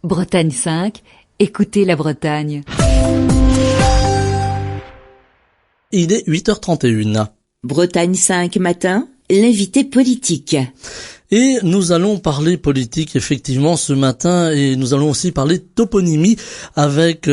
Bretagne 5, écoutez la Bretagne. Il est 8h31. Bretagne 5 matin, l'invité politique. Et nous allons parler politique effectivement ce matin, et nous allons aussi parler toponymie avec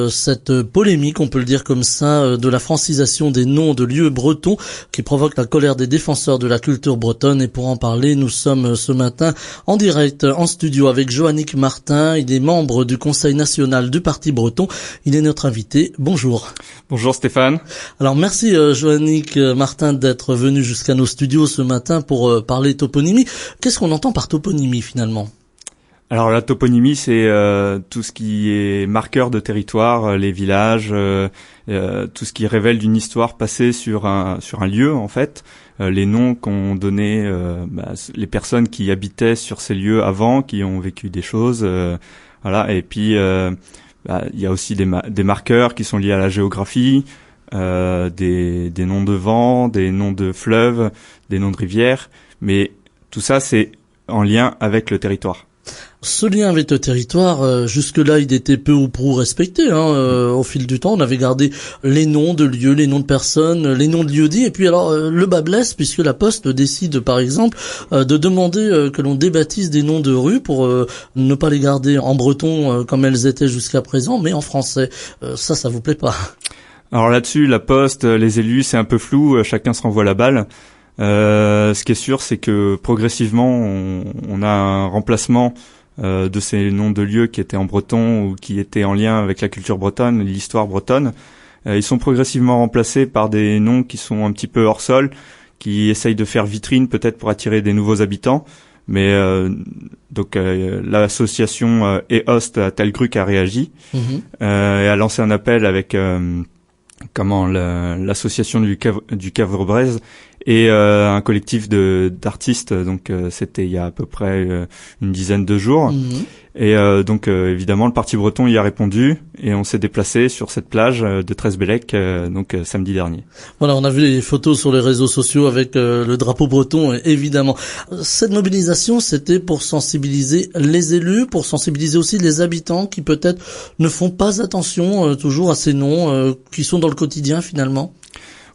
cette polémique, on peut le dire comme ça, de la francisation des noms de lieux bretons qui provoque la colère des défenseurs de la culture bretonne. Et pour en parler, nous sommes ce matin en direct en studio avec Joannick Martin. Il est membre du Conseil national du Parti breton. Il est notre invité. Bonjour. Bonjour Stéphane. Alors merci Joannick Martin d'être venu jusqu'à nos studios ce matin pour parler toponymie. Qu'est-ce qu'on entend par toponymie finalement ? Alors la toponymie, c'est tout ce qui est marqueur de territoire, les villages, tout ce qui révèle d'une histoire passée sur un lieu en fait, les noms qu'ont donné les personnes qui habitaient sur ces lieux avant, qui ont vécu des choses, voilà. Et puis il y a aussi des marqueurs qui sont liés à la géographie, des noms de vents, des noms de fleuves, des noms de rivières, mais tout ça, c'est en lien avec le territoire. Ce lien avec le territoire, jusque-là, il était peu ou prou respecté. Au fil du temps, on avait gardé les noms de lieux, les noms de personnes, les noms de lieux-dits. Et puis alors, le bas blesse, puisque la Poste décide, par exemple, de demander que l'on débaptise des noms de rues pour ne pas les garder en breton comme elles étaient jusqu'à présent, mais en français. Ça vous plaît pas ? Alors là-dessus, la Poste, les élus, c'est un peu flou. Chacun se renvoie la balle. Ce qui est sûr, c'est que progressivement, on a un remplacement de ces noms de lieux qui étaient en breton ou qui étaient en lien avec la culture bretonne, l'histoire bretonne. Ils sont progressivement remplacés par des noms qui sont un petit peu hors sol, qui essayent de faire vitrine peut-être pour attirer des nouveaux habitants. Mais donc l'association EOST à Talgruc a réagi et a lancé un appel avec l'association du Cavre-Brèze et un collectif d'artistes. Donc c'était il y a à peu près une dizaine de jours. Et donc évidemment le Parti breton y a répondu et on s'est déplacé sur cette plage de Treize-Bellec samedi dernier. Voilà, on a vu les photos sur les réseaux sociaux avec le drapeau breton, évidemment. Cette mobilisation, c'était pour sensibiliser les élus, pour sensibiliser aussi les habitants qui peut-être ne font pas attention toujours à ces noms qui sont dans le quotidien finalement.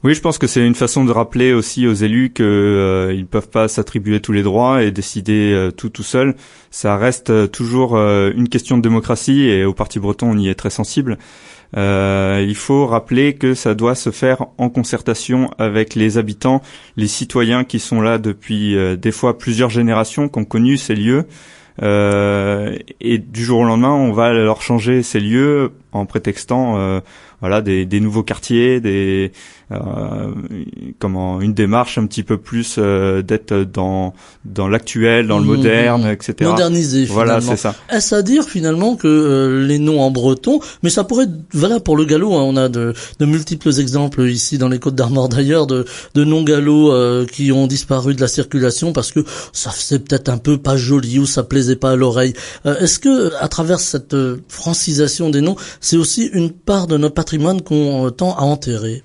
Oui, je pense que c'est une façon de rappeler aussi aux élus que ils peuvent pas s'attribuer tous les droits et décider tout seul. Ça reste toujours une question de démocratie et au Parti breton on y est très sensible. Il faut rappeler que ça doit se faire en concertation avec les habitants, les citoyens qui sont là depuis des fois plusieurs générations, qui ont connu ces lieux. Et du jour au lendemain, on va leur changer ces lieux en prétextant des nouveaux quartiers, une démarche un petit peu plus d'être dans l'actuel, dans le moderne, etc. Modernisé finalement. Voilà, c'est ça. Est-ce à dire finalement que les noms en breton, mais ça pourrait être valable pour le gallo, on a de multiples exemples ici dans les Côtes-d'Armor d'ailleurs de noms gallo qui ont disparu de la circulation parce que ça faisait peut-être un peu pas joli ou ça plaisait pas à l'oreille. Est-ce que à travers cette francisation des noms, c'est aussi une part de notre patrimoine qu'on tend à enterrer?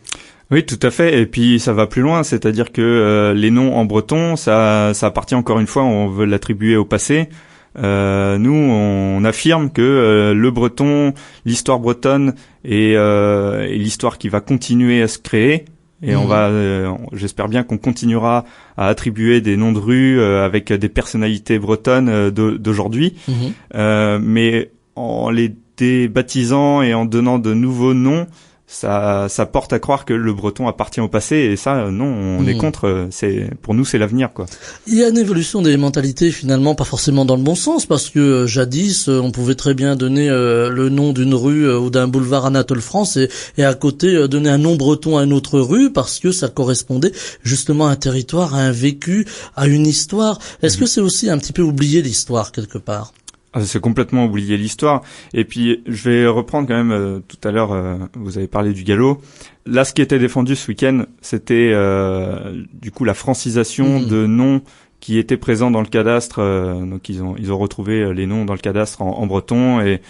Oui, tout à fait. Et puis ça va plus loin, c'est-à-dire que les noms en breton, ça appartient encore une fois, on veut l'attribuer au passé. Nous, on affirme que le breton, l'histoire bretonne et l'histoire qui va continuer à se créer. Et on va, j'espère bien qu'on continuera à attribuer des noms de rues avec des personnalités bretonnes d'aujourd'hui, mais en les débaptisant et en donnant de nouveaux noms, ça porte à croire que le breton appartient au passé, et ça, non, on est contre. Pour nous, c'est l'avenir, quoi. Il y a une évolution des mentalités, finalement, pas forcément dans le bon sens, parce que jadis, on pouvait très bien donner le nom d'une rue ou d'un boulevard Anatole France et à côté donner un nom breton à une autre rue, parce que ça correspondait justement à un territoire, à un vécu, à une histoire. Est-ce que c'est aussi un petit peu oublier l'histoire, quelque part ? C'est complètement oublier l'histoire. Et puis, je vais reprendre quand même, tout à l'heure, vous avez parlé du gallo. Là, ce qui était défendu ce week-end, c'était du coup la francisation de noms qui étaient présents dans le cadastre. Donc, ils ont retrouvé les noms dans le cadastre en breton. Et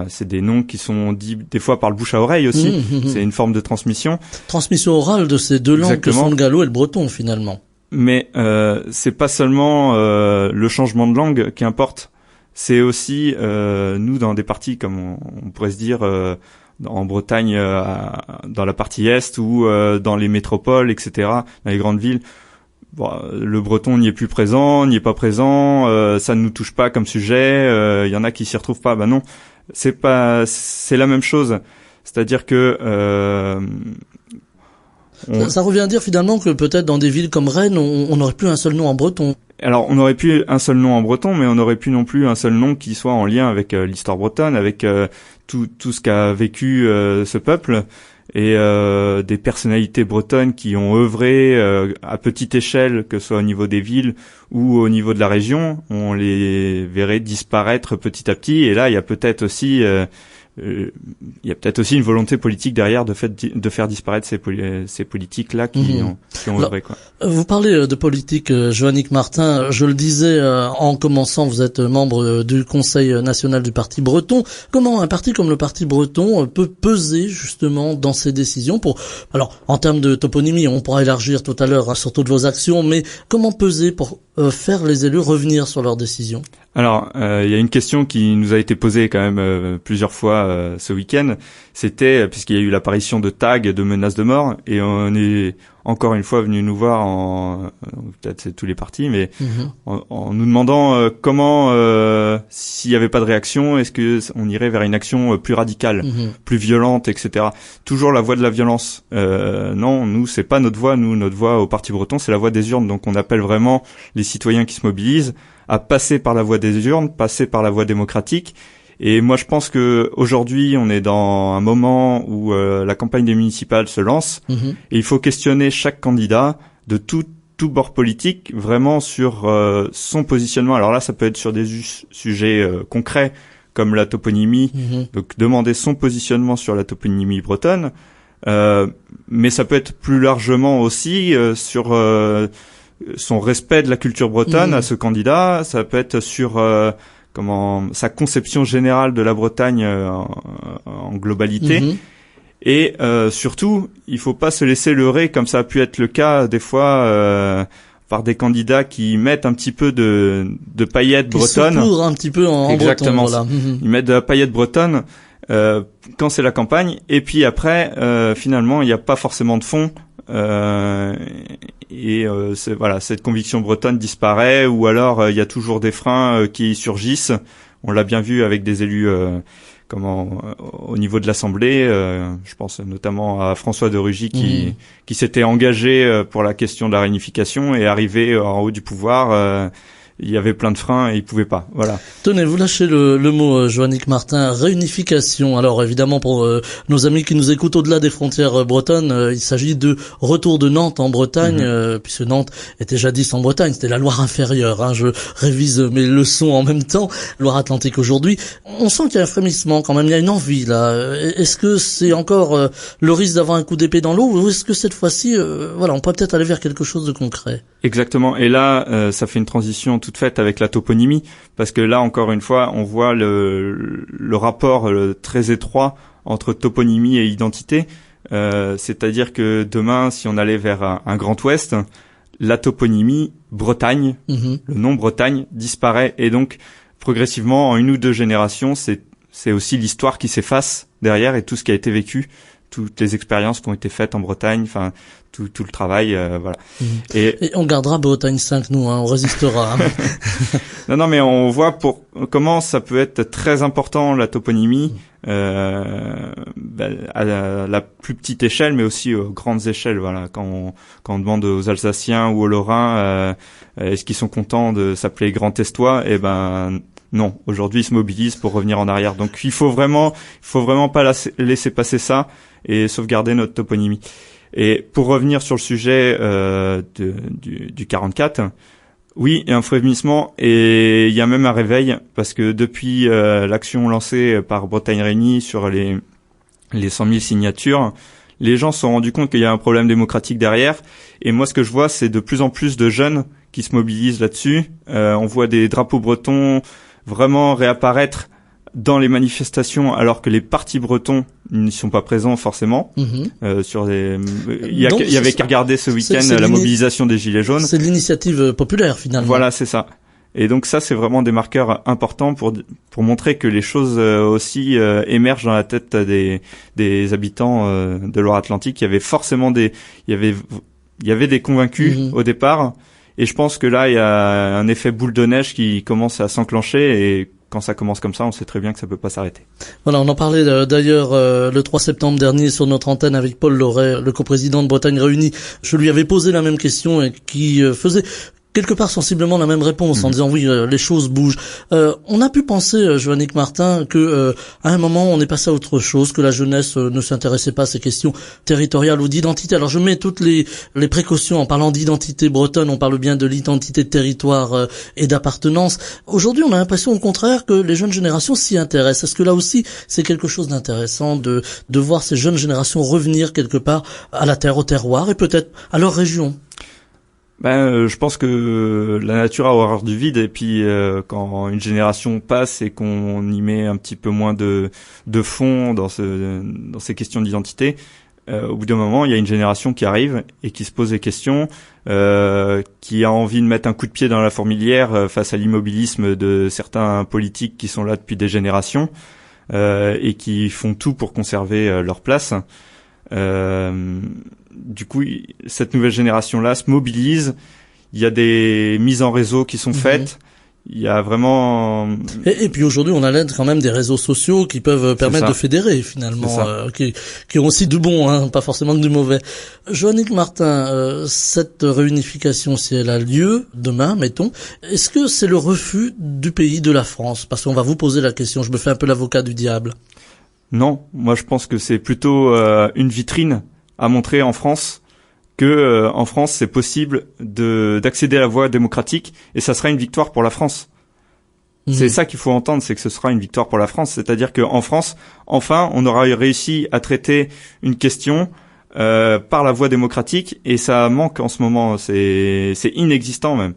c'est des noms qui sont dits des fois par le bouche à oreille aussi. C'est une forme de transmission. Transmission orale de ces deux langues que sont le gallo et le breton, finalement. Mais c'est pas seulement le changement de langue qui importe. c'est aussi nous dans des parties comme on pourrait se dire en Bretagne, dans la partie est ou dans les métropoles, etc., dans les grandes villes. Bon, le breton n'y est plus présent, n'y est pas présent, ça ne nous touche pas comme sujet. Il y en a qui s'y retrouvent pas. Ben non, c'est la même chose. C'est-à-dire que ça revient à dire finalement que peut-être dans des villes comme Rennes, on n'aurait plus un seul nom en breton. Alors, on aurait pu un seul nom en breton, mais on aurait pu non plus un seul nom qui soit en lien avec l'histoire bretonne, avec tout ce qu'a vécu ce peuple, et des personnalités bretonnes qui ont œuvré à petite échelle, que ce soit au niveau des villes ou au niveau de la région. On les verrait disparaître petit à petit, et là, il y a peut-être aussi une volonté politique derrière de faire disparaître ces politiques-là qui ont œuvré, quoi. Vous parlez de politique, Joannick Martin. Je le disais en commençant, vous êtes membre du Conseil national du Parti breton. Comment un parti comme le Parti breton peut peser justement dans ces décisions alors, en termes de toponymie, on pourra élargir tout à l'heure sur toutes vos actions, mais comment peser pour faire les élus revenir sur leurs décisions? Alors, il y a une question qui nous a été posée quand même plusieurs fois ce week-end. C'était, puisqu'il y a eu l'apparition de tags, de menaces de mort, et on est encore une fois venu nous voir peut-être c'est tous les partis, mais en nous demandant comment, s'il n'y avait pas de réaction, est-ce que on irait vers une action plus radicale, plus violente, etc. Toujours la voie de la violence. Non, nous c'est pas notre voie. Notre voie au Parti breton, c'est la voie des urnes. Donc on appelle vraiment les citoyens qui se mobilisent à passer par la voie des urnes, passer par la voie démocratique. Et moi, je pense que aujourd'hui, on est dans un moment où la campagne des municipales se lance, et il faut questionner chaque candidat de tout bord politique, vraiment sur son positionnement. Alors là, ça peut être sur des sujets concrets, comme la toponymie, donc demander son positionnement sur la toponymie bretonne, mais ça peut être plus largement aussi sur son respect de la culture bretonne à ce candidat. Ça peut être sur sa conception générale de la Bretagne en globalité. Et surtout, il faut pas se laisser leurrer, comme ça a pu être le cas des fois par des candidats qui mettent un petit peu de paillettes bretonnes. Ils saupoudrent un petit peu en Exactement. breton. Voilà. Ils mettent de la paillette bretonne quand c'est la campagne, et puis après, finalement, il n'y a pas forcément de fond. Cette conviction bretonne disparaît, ou alors il y a toujours des freins qui surgissent. On l'a bien vu avec des élus au niveau de l'Assemblée. Je pense notamment à François de Rugy qui s'était engagé pour la question de la réunification, et arrivé en haut du pouvoir, il y avait plein de freins et il pouvait pas. Voilà. Tenez, vous lâchez le mot, Joannick Martin, réunification. Alors évidemment, pour nos amis qui nous écoutent au-delà des frontières bretonnes, il s'agit de retour de Nantes en Bretagne, puisque Nantes était jadis en Bretagne, c'était la Loire inférieure. Je révise mes leçons en même temps. Loire-Atlantique aujourd'hui. On sent qu'il y a un frémissement quand même, il y a une envie là. Est-ce que c'est encore le risque d'avoir un coup d'épée dans l'eau, ou est-ce que cette fois-ci, on peut peut-être aller vers quelque chose de concret? Exactement. Et là, ça fait une transition toute faite avec la toponymie, parce que là, encore une fois, on voit le rapport très étroit entre toponymie et identité. C'est-à-dire que demain, si on allait vers un Grand Ouest, la toponymie Bretagne, le nom Bretagne disparaît, et donc progressivement, en une ou deux générations, c'est aussi l'histoire qui s'efface derrière, et tout ce qui a été vécu, toutes les expériences qui ont été faites en Bretagne, enfin tout le travail, voilà. Et on gardera Bretagne 5, nous, on résistera. Non, mais on voit comment ça peut être très important, la toponymie, à la plus petite échelle, mais aussi aux grandes échelles. Voilà, quand on demande aux Alsaciens ou aux Lorrains, est-ce qu'ils sont contents de s'appeler Grand Estois, non, aujourd'hui ils se mobilisent pour revenir en arrière. Donc il faut vraiment pas laisser passer ça et sauvegarder notre toponymie. Et pour revenir sur le sujet du 44, oui, il y a un frémissement, et il y a même un réveil, parce que depuis l'action lancée par Bretagne Réunie sur les 100 000 signatures, les gens se sont rendus compte qu'il y a un problème démocratique derrière. Et moi, ce que je vois, c'est de plus en plus de jeunes qui se mobilisent là-dessus. On voit des drapeaux bretons vraiment réapparaître dans les manifestations, alors que les partis bretons n'y sont pas présents forcément. Il y avait qu'à regarder ce week-end la mobilisation des Gilets jaunes. C'est de l'initiative populaire finalement. Voilà, c'est ça. Et donc ça, c'est vraiment des marqueurs importants pour montrer que les choses aussi émergent dans la tête des habitants de Loire-Atlantique. Il y avait forcément il y avait des convaincus au départ, et je pense que là, il y a un effet boule de neige qui commence à s'enclencher, et quand ça commence comme ça, on sait très bien que ça peut pas s'arrêter. Voilà, on en parlait d'ailleurs le 3 septembre dernier sur notre antenne avec Paul Loret, le coprésident de Bretagne Réunie. Je lui avais posé la même question et qui faisait quelque part sensiblement la même réponse en disant oui, les choses bougent. On a pu penser, Joannick Martin, que à un moment on est passé à autre chose, que la jeunesse ne s'intéressait pas à ces questions territoriales ou d'identité. Alors je mets toutes les précautions en parlant d'identité bretonne, on parle bien de l'identité de territoire et d'appartenance. Aujourd'hui, on a l'impression au contraire que les jeunes générations s'y intéressent. Est-ce que là aussi c'est quelque chose d'intéressant de voir ces jeunes générations revenir quelque part à la terre, au terroir et peut-être à leur région? Je pense que la nature a horreur du vide, et puis quand une génération passe et qu'on y met un petit peu moins de fond dans ces questions d'identité, au bout d'un moment, il y a une génération qui arrive et qui se pose des questions, qui a envie de mettre un coup de pied dans la fourmilière face à l'immobilisme de certains politiques qui sont là depuis des générations et qui font tout pour conserver leur place. Du coup, cette nouvelle génération-là se mobilise. Il y a des mises en réseau qui sont faites. Il y a vraiment... Et puis aujourd'hui, on a l'aide quand même des réseaux sociaux qui peuvent permettre de fédérer finalement, qui ont aussi du bon, pas forcément que du mauvais. Joannick Martin, cette réunification, si elle a lieu demain, mettons, est-ce que c'est le refus du pays, de la France? Parce qu'on va vous poser la question, je me fais un peu l'avocat du diable. Non, moi je pense que c'est plutôt une vitrine à montrer en France que en France c'est possible d'accéder à la voie démocratique, et ça sera une victoire pour la France. C'est ça qu'il faut entendre, c'est que ce sera une victoire pour la France, c'est-à-dire que en France, enfin, on aura réussi à traiter une question par la voie démocratique, et ça manque en ce moment, c'est inexistant même.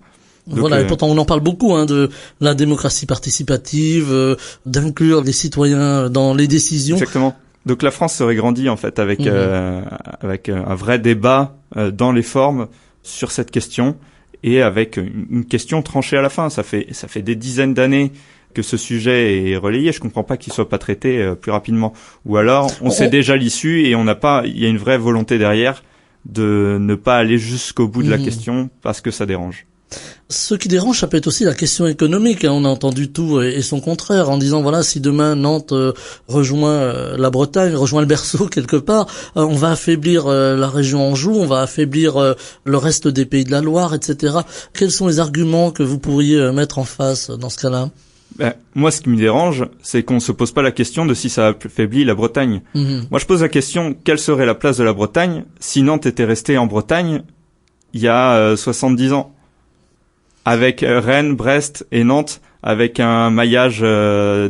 Donc, voilà, et pourtant on en parle beaucoup, de la démocratie participative, d'inclure les citoyens dans les décisions. Exactement. Donc la France serait grandie en fait avec un vrai débat dans les formes sur cette question, et avec une question tranchée à la fin. Ça fait des dizaines d'années que ce sujet est relayé. Je comprends pas qu'il soit pas traité plus rapidement. Ou alors on sait déjà l'issue et il y a une vraie volonté derrière de ne pas aller jusqu'au bout de la question parce que ça dérange. Ce qui dérange, ça peut être aussi la question économique. On a entendu tout et son contraire en disant voilà, si demain Nantes rejoint la Bretagne, rejoint le berceau quelque part, on va affaiblir la région Anjou, on va affaiblir le reste des pays de la Loire, etc. Quels sont les arguments que vous pourriez mettre en face dans ce cas-là? Moi, ce qui me dérange, c'est qu'on se pose pas la question de si ça affaiblit la Bretagne. Moi, je pose la question, quelle serait la place de la Bretagne si Nantes était restée en Bretagne il y a 70 ans, avec Rennes, Brest et Nantes, avec un maillage un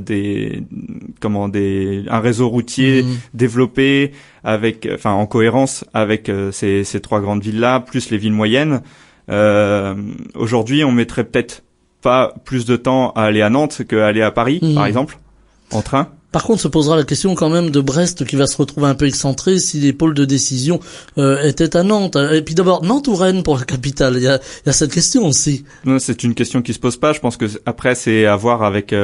réseau routier développé, en cohérence avec ces trois grandes villes-là, plus les villes moyennes. Aujourd'hui, on mettrait peut-être pas plus de temps à aller à Nantes qu'à aller à Paris, par exemple, en train. Par contre, se posera la question quand même de Brest, qui va se retrouver un peu excentré si les pôles de décision étaient à Nantes. Et puis d'abord, Nantes ou Rennes pour la capitale? Il y a cette question aussi. Non, c'est une question qui se pose pas. Je pense que après, c'est à voir avec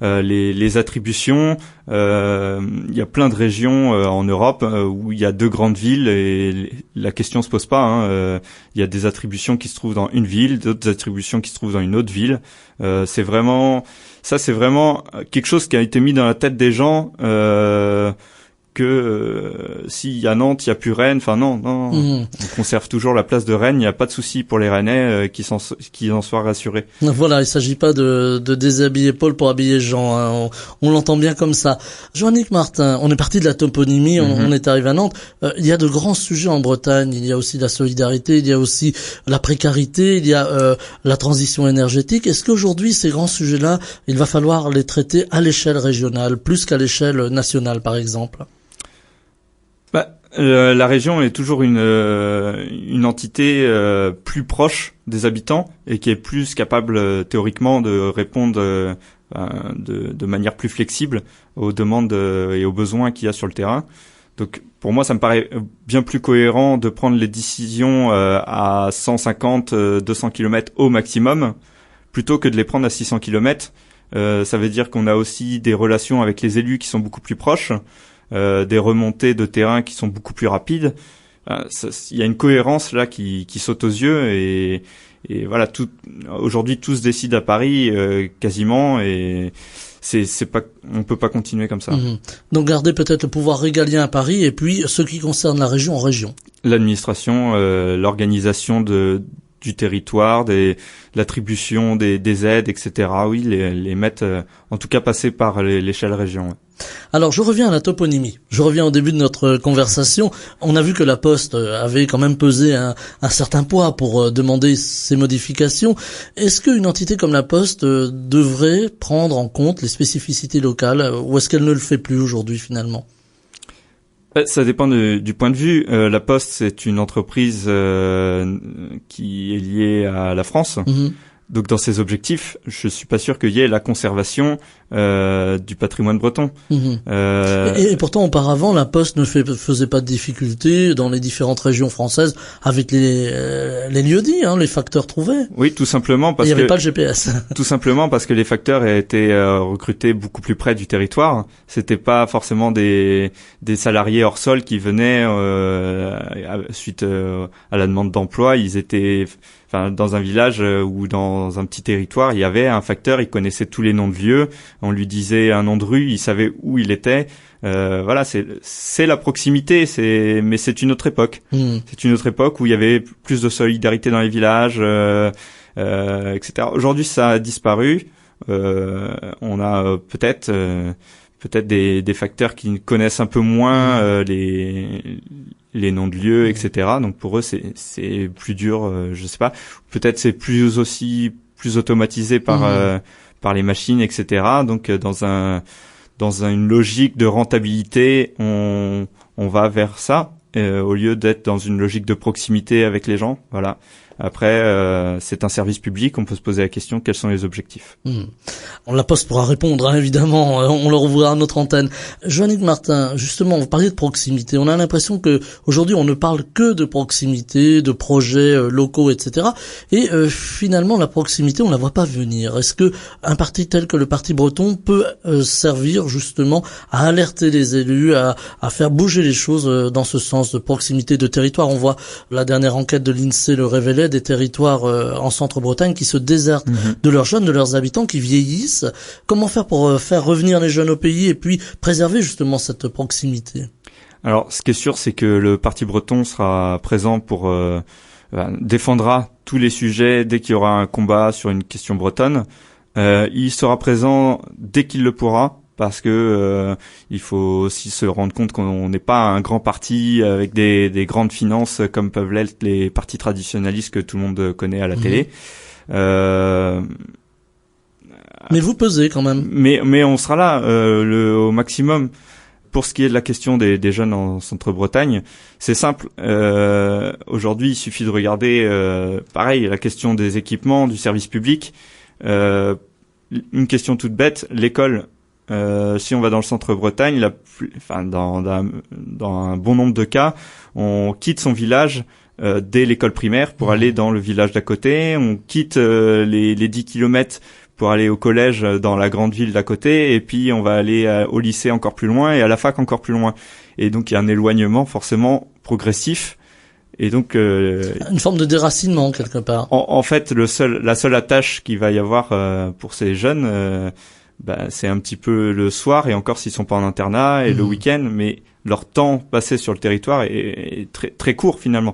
les attributions. Il y a plein de régions en Europe où il y a deux grandes villes et la question se pose pas. Il y a des attributions qui se trouvent dans une ville, d'autres attributions qui se trouvent dans une autre ville. C'est vraiment quelque chose qui a été mis dans la tête des gens, que s'il y a Nantes, il y a plus Rennes. Enfin non, on conserve toujours la place de Rennes. Il n'y a pas de souci pour les Rennais qui en soient rassurés. Voilà, il s'agit pas de déshabiller Paul pour habiller Jean. On l'entend bien comme ça. Joannick Martin, on est parti de la toponymie, on est arrivé à Nantes. Il y a de grands sujets en Bretagne. Il y a aussi la solidarité, il y a aussi la précarité, il y a la transition énergétique. Est-ce qu'aujourd'hui ces grands sujets-là, il va falloir les traiter à l'échelle régionale plus qu'à l'échelle nationale, par exemple? La région est toujours une entité plus proche des habitants et qui est plus capable théoriquement de répondre de manière plus flexible aux demandes et aux besoins qu'il y a sur le terrain. Donc pour moi, ça me paraît bien plus cohérent de prendre les décisions à 150-200 km au maximum, plutôt que de les prendre à 600 km. Ça veut dire qu'on a aussi des relations avec les élus qui sont beaucoup plus proches, des remontées de terrain qui sont beaucoup plus rapides. Il y a une cohérence là qui saute aux yeux et voilà, aujourd'hui tout se décide à Paris quasiment, et c'est pas, on peut pas continuer comme ça. Donc garder peut-être le pouvoir régalien à Paris, et puis ce qui concerne la région en région. L'administration, l'organisation du territoire, l'attribution des aides, etc. Oui, les mettre, en tout cas passer par l'échelle région. Ouais. Alors je reviens à la toponymie. Je reviens au début de notre conversation. On a vu que la Poste avait quand même pesé un certain poids pour demander ces modifications. Est-ce qu'une entité comme la Poste devrait prendre en compte les spécificités locales, ou est-ce qu'elle ne le fait plus aujourd'hui finalement ? Ça dépend du point de vue. La Poste, c'est une entreprise qui est liée à la France. Donc dans ses objectifs, je suis pas sûr qu'il y ait la conservation du patrimoine breton. Et pourtant, auparavant, la Poste ne faisait pas de difficultés dans les différentes régions françaises avec les lieux-dits, les facteurs trouvés. Oui, tout simplement parce il n'y avait que pas le GPS. Tout simplement parce que les facteurs été recrutés beaucoup plus près du territoire. C'était pas forcément des salariés hors sol qui venaient suite à la demande d'emploi. Ils étaient dans un village ou dans un petit territoire, il y avait un facteur, il connaissait tous les noms de lieux, on lui disait un nom de rue, il savait où il était. Voilà, c'est la proximité, mais c'est une autre époque. C'est une autre époque où il y avait plus de solidarité dans les villages, etc. Aujourd'hui, ça a disparu. On a peut-être des facteurs qui connaissent un peu moins les noms de lieux, etc. Donc pour eux, c'est plus dur, je sais pas. Peut-être c'est plus automatisé par les machines, etc. Donc dans une logique de rentabilité, on va vers ça au lieu d'être dans une logique de proximité avec les gens. Voilà. Après, c'est un service public, on peut se poser la question, quels sont les objectifs? La Poste pourra répondre, évidemment, on leur ouvrira notre antenne. Joannick Martin, justement, vous parliez de proximité. On a l'impression que aujourd'hui on ne parle que de proximité, de projets locaux, etc. Et finalement, la proximité, on la voit pas venir. Est-ce que un parti tel que le Parti breton peut servir justement à alerter les élus, à faire bouger les choses dans ce sens de proximité de territoire? On voit la dernière enquête de l'INSEE le révélait, des territoires en Centre-Bretagne qui se désertent de leurs jeunes, de leurs habitants, qui vieillissent. Comment faire pour faire revenir les jeunes au pays et puis préserver justement cette proximité? Alors, ce qui est sûr, c'est que le Parti breton sera présent pour défendra tous les sujets dès qu'il y aura un combat sur une question bretonne. Il sera présent dès qu'il le pourra, parce que il faut aussi se rendre compte qu'on n'est pas un grand parti avec des grandes finances comme peuvent l'être les partis traditionnalistes que tout le monde connaît à la télé. Mais vous pesez quand même. Mais on sera là au maximum. Pour ce qui est de la question des jeunes en Centre-Bretagne, c'est simple. Aujourd'hui, il suffit de regarder, pareil, la question des équipements, du service public. Une question toute bête, l'école. Si on va dans le Centre-Bretagne, dans un bon nombre de cas, on quitte son village dès l'école primaire pour aller dans le village d'à côté. On quitte les 10 kilomètres pour aller au collège dans la grande ville d'à côté, et puis on va aller au lycée encore plus loin et à la fac encore plus loin. Et donc il y a un éloignement forcément progressif. Et donc une forme de déracinement quelque part. En fait, la seule attache qu'il va y avoir pour ces jeunes, c'est un petit peu le soir, et encore s'ils sont pas en internat, et le week-end, mais leur temps passé sur le territoire est très très court finalement.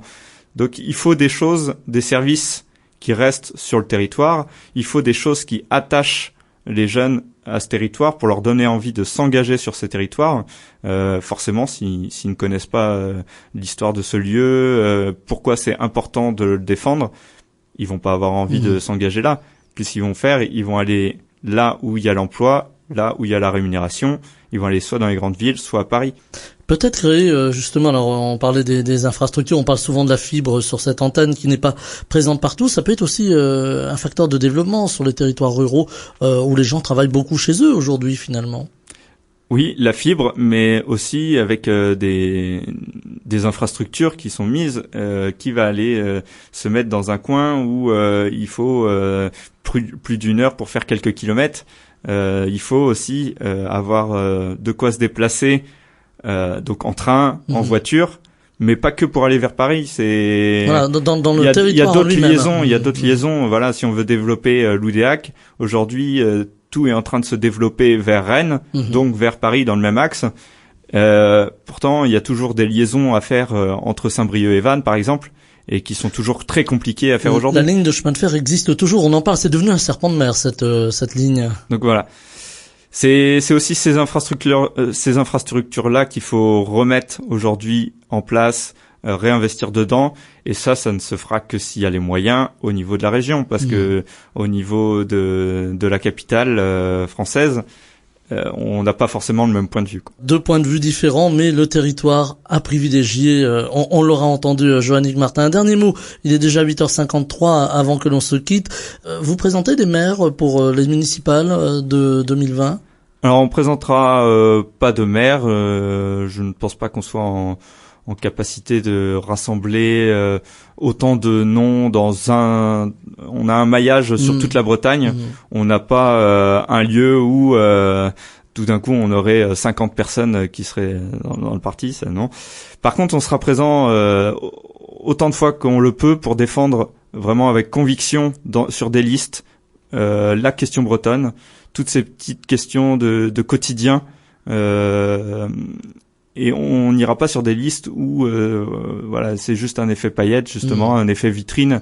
Donc il faut des choses, des services qui restent sur le territoire. Il faut des choses qui attachent les jeunes à ce territoire pour leur donner envie de s'engager sur ce territoire. Forcément, s'ils ne connaissent pas l'histoire de ce lieu, pourquoi c'est important de le défendre, ils vont pas avoir envie de s'engager là. Qu'est-ce qu'ils vont faire? Ils vont aller là où il y a l'emploi, là où il y a la rémunération. Ils vont aller soit dans les grandes villes, soit à Paris. Peut-être créer, justement, alors on parlait des infrastructures, on parle souvent de la fibre sur cette antenne qui n'est pas présente partout. Ça peut être aussi un facteur de développement sur les territoires ruraux où les gens travaillent beaucoup chez eux aujourd'hui finalement. Oui, la fibre, mais aussi avec des des infrastructures qui sont mises, qui va aller se mettre dans un coin où il faut plus d'une heure pour faire quelques kilomètres. Il faut aussi avoir de quoi se déplacer, donc en train, en voiture, mais pas que pour aller vers Paris. C'est voilà, dans le territoire. Il y a d'autres lui-même. liaisons. Il y a d'autres liaisons. Voilà, si on veut développer Loudéac, aujourd'hui, tout est en train de se développer vers Rennes, donc vers Paris dans le même axe. Pourtant, il y a toujours des liaisons à faire entre Saint-Brieuc et Vannes, par exemple, et qui sont toujours très compliquées à faire aujourd'hui. La ligne de chemin de fer existe toujours. On en parle. C'est devenu un serpent de mer cette ligne. Donc voilà. C'est aussi ces infrastructures là qu'il faut remettre aujourd'hui en place, réinvestir dedans, et ça ne se fera que s'il y a les moyens au niveau de la région, parce que au niveau de la capitale française, on n'a pas forcément le même point de vue, quoi. Deux points de vue différents, mais le territoire à privilégier. On l'aura entendu, Joannick Martin. Un dernier mot. Il est déjà 8h53 avant que l'on se quitte. Vous présentez des maires pour les municipales de 2020? Alors on présentera pas de maire. Je ne pense pas qu'on soit en capacité de rassembler autant de noms on a un maillage sur toute la Bretagne. On n'a pas un lieu où tout d'un coup on aurait 50 personnes qui seraient dans le parti, ça non. Par contre, on sera présent autant de fois qu'on le peut pour défendre vraiment avec conviction sur des listes la question bretonne, toutes ces petites questions de quotidien. Et on n'ira pas sur des listes où voilà, c'est juste un effet paillette, justement, un effet vitrine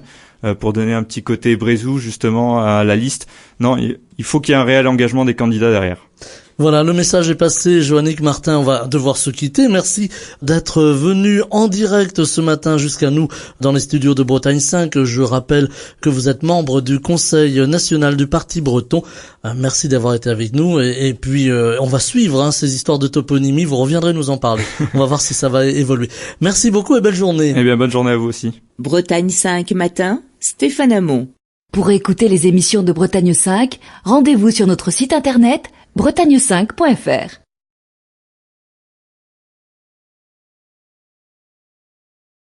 pour donner un petit côté Brézou justement à la liste. Non, il faut qu'il y ait un réel engagement des candidats derrière. Voilà, le message est passé. Joannick Martin, on va devoir se quitter. Merci d'être venu en direct ce matin jusqu'à nous dans les studios de Bretagne 5. Je rappelle que vous êtes membre du Conseil national du Parti breton. Merci d'avoir été avec nous. Et puis, on va suivre ces histoires de toponymie. Vous reviendrez nous en parler. On va voir si ça va évoluer. Merci beaucoup et belle journée. Eh bien, bonne journée à vous aussi. Bretagne 5 matin, Stéphane Hamon. Pour écouter les émissions de Bretagne 5, rendez-vous sur notre site internet bretagne5.fr.